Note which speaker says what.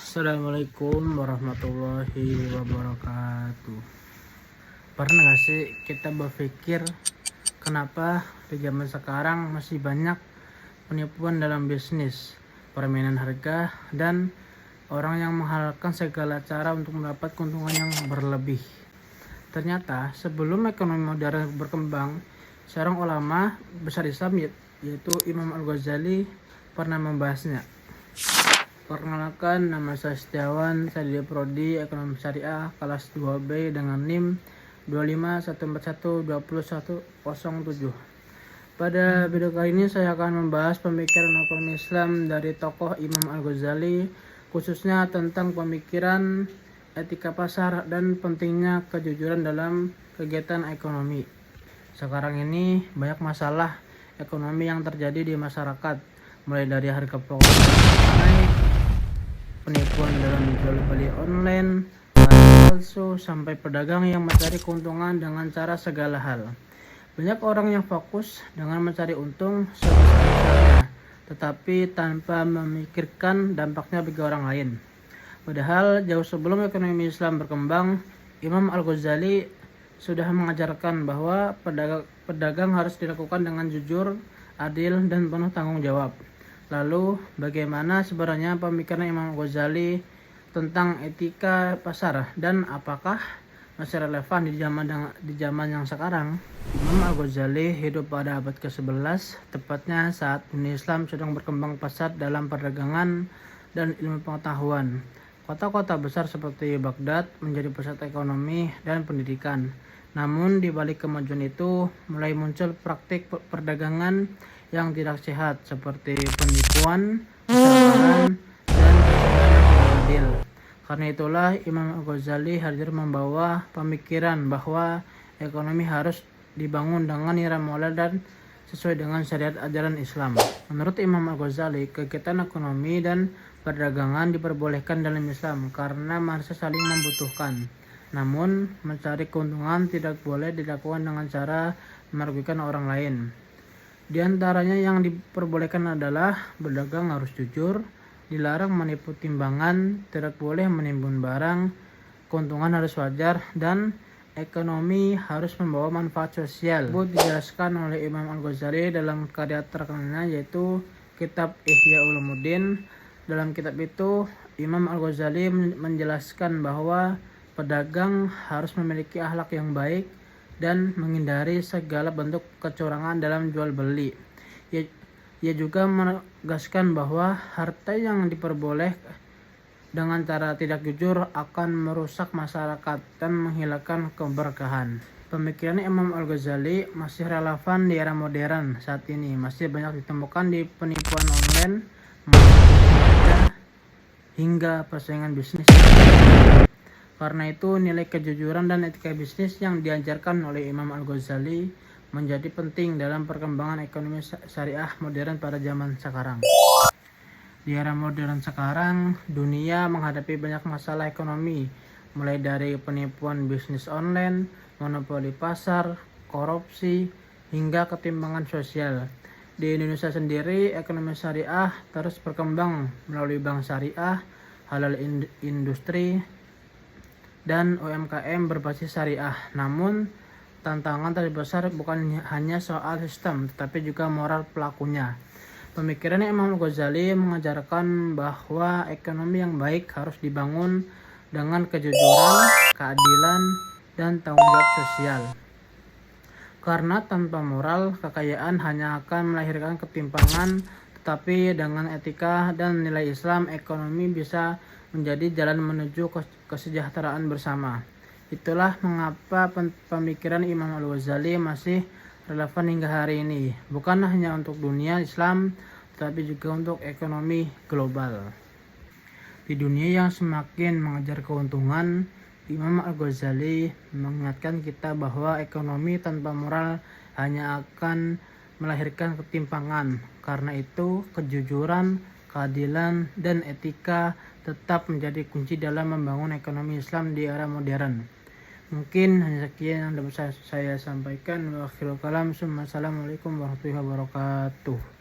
Speaker 1: Assalamualaikum warahmatullahi wabarakatuh. Pernah gak sih kita berpikir kenapa di zaman sekarang masih banyak penipuan dalam bisnis, permainan harga, dan orang yang menghalalkan segala cara untuk mendapat keuntungan yang berlebih. Ternyata sebelum ekonomi modern berkembang, seorang ulama besar Islam yaitu Imam Al-Ghazali pernah membahasnya. Perkenalkan, nama saya Setiawan, saya di Prodi Ekonomi Syariah kelas 2B dengan NIM 251412107. Pada video kali ini saya akan membahas pemikiran ekonomi Islam dari tokoh Imam Al-Ghazali, khususnya tentang pemikiran etika pasar dan pentingnya kejujuran dalam kegiatan ekonomi. Sekarang ini banyak masalah ekonomi yang terjadi di masyarakat, mulai dari harga pokok naik, penipuan dalam jual beli online, barang palsu, sampai pedagang yang mencari keuntungan dengan cara segala hal. Banyak orang yang fokus dengan mencari untung sebesar-besarnya, tetapi tanpa memikirkan dampaknya bagi orang lain. Padahal jauh sebelum ekonomi Islam berkembang, Imam Al-Ghazali sudah mengajarkan bahwa pedagang harus dilakukan dengan jujur, adil, dan penuh tanggung jawab. Lalu, bagaimana sebenarnya pemikiran Imam Al-Ghazali tentang etika pasar dan apakah masih relevan di zaman yang sekarang? Imam Al-Ghazali hidup pada abad ke-11, tepatnya saat dunia Islam sedang berkembang pesat dalam perdagangan dan ilmu pengetahuan. Kota-kota besar seperti Baghdad menjadi pusat ekonomi dan pendidikan. Namun di balik kemajuan itu mulai muncul praktik perdagangan yang tidak sehat seperti penipuan, keserakahan, dan kesenjangan yang adil. Karena itulah Imam Al-Ghazali hadir membawa pemikiran bahwa ekonomi harus dibangun dengan nilai moral dan sesuai dengan syariat ajaran Islam. Menurut Imam Al-Ghazali, kegiatan ekonomi dan perdagangan diperbolehkan dalam Islam karena manusia saling membutuhkan. Namun, mencari keuntungan tidak boleh dilakukan dengan cara merugikan orang lain. Di antaranya yang diperbolehkan adalah berdagang harus jujur, dilarang menipu timbangan, tidak boleh menimbun barang, keuntungan harus wajar, dan ekonomi harus membawa manfaat sosial. Itu dijelaskan oleh Imam Al-Ghazali dalam karya terkenalnya yaitu Kitab Ihya Ulumuddin. Dalam kitab itu, Imam Al-Ghazali menjelaskan bahwa pedagang harus memiliki akhlak yang baik dan menghindari segala bentuk kecurangan dalam jual beli. Ia juga menegaskan bahwa harta yang diperboleh dengan cara tidak jujur akan merusak masyarakat dan menghilangkan keberkahan. Pemikiran Imam Al-Ghazali masih relevan di era modern saat ini. Masih banyak ditemukan di penipuan online, hingga persaingan bisnis. Karena itu, nilai kejujuran dan etika bisnis yang diajarkan oleh Imam Al-Ghazali menjadi penting dalam perkembangan ekonomi syariah modern pada zaman sekarang. Di era modern sekarang, dunia menghadapi banyak masalah ekonomi, mulai dari penipuan bisnis online, monopoli pasar, korupsi, hingga ketimpangan sosial. Di Indonesia sendiri, ekonomi syariah terus berkembang melalui bank syariah, halal industri, dan UMKM berbasis syariah. Namun, tantangan terbesar bukan hanya soal sistem, tetapi juga moral pelakunya. Pemikiran Imam Al-Ghazali mengajarkan bahwa ekonomi yang baik harus dibangun dengan kejujuran, keadilan, dan tanggung jawab sosial. Karena tanpa moral, kekayaan hanya akan melahirkan ketimpangan, tetapi dengan etika dan nilai Islam, ekonomi bisa menjadi jalan menuju kesejahteraan bersama. Itulah mengapa pemikiran Imam Al-Ghazali masih relevan hingga hari ini, bukan hanya untuk dunia Islam, tetapi juga untuk ekonomi global. Di dunia yang semakin mengejar keuntungan, Imam Al-Ghazali mengingatkan kita bahwa ekonomi tanpa moral hanya akan melahirkan ketimpangan. Karena itu, kejujuran, keadilan, dan etika tetap menjadi kunci dalam membangun ekonomi Islam di era modern. Mungkin hanya sekian yang dapat saya sampaikan. Wassalamualaikum warahmatullahi wabarakatuh.